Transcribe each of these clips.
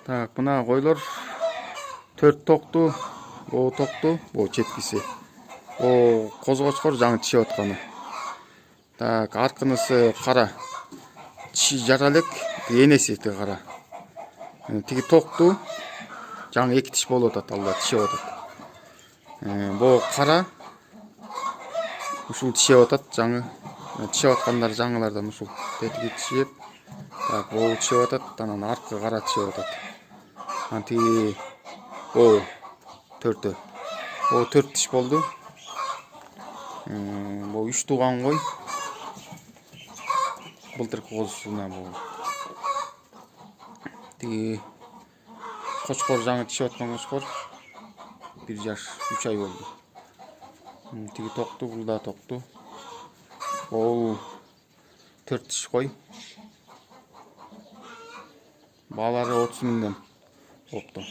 Так, мына койлор 4 токту, бул токту, бул четкиси. О, козгочкор жаңы тишип атканы. Так, аркынысы кара. Тиши жара элек, энеси тиги кара. Тиги токту жаңы 2 тиш болуп атат, алда тишип атат. Бул кара. Ушул тишип атат, жаңы тишип аткандар жаңылардан ушул тетиги тишип. Так, бул тишип атат, анан аркы кара тишип атат. Тиги о 4. О 4 тиш болду. Бул 3 тууган кой. Былтыркы козусуна бул. Тиги кочкор жаңы тишип аткан кочкор 1 жаш 3 ай болду. Тиги токту, бул да токту. Бул 4 тиш кой. Баалары 30 миңден болупту.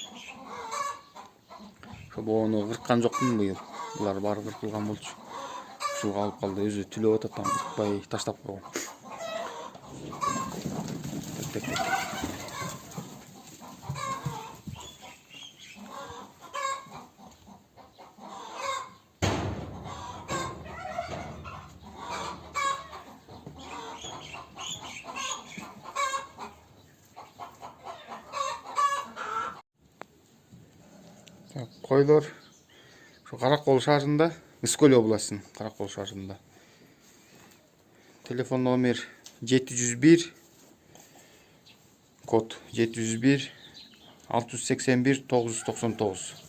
Бону кырккан жокмун быйыл. Булар баары кыркылган болчу. Ушуга алып калды. Өзү түлөп атат, кыркпай таштап койгон. Койлор şu Каракол шаарында, Ыскөл областынын Каракол шаарында. Телефон номер 701 код 701 681 999.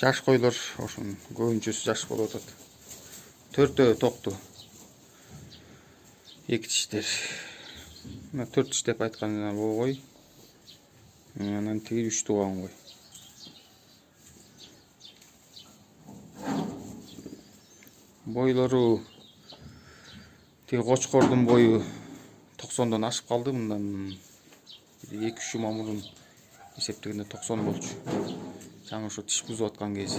Жаш койлор ошонун көбүнчөсү жаш болуп атат. 4 токту. 2 тиштер. Мына 4 тиш деп айткан бул кой. Анан тиги 3 тууган кой. Бойлору тиги кочкордун бою 90дон ашып калды. Мындан 2-3 жума мурун эсептегенде 90 болчу. Жаңы ошо тиш бузуп аткан кези.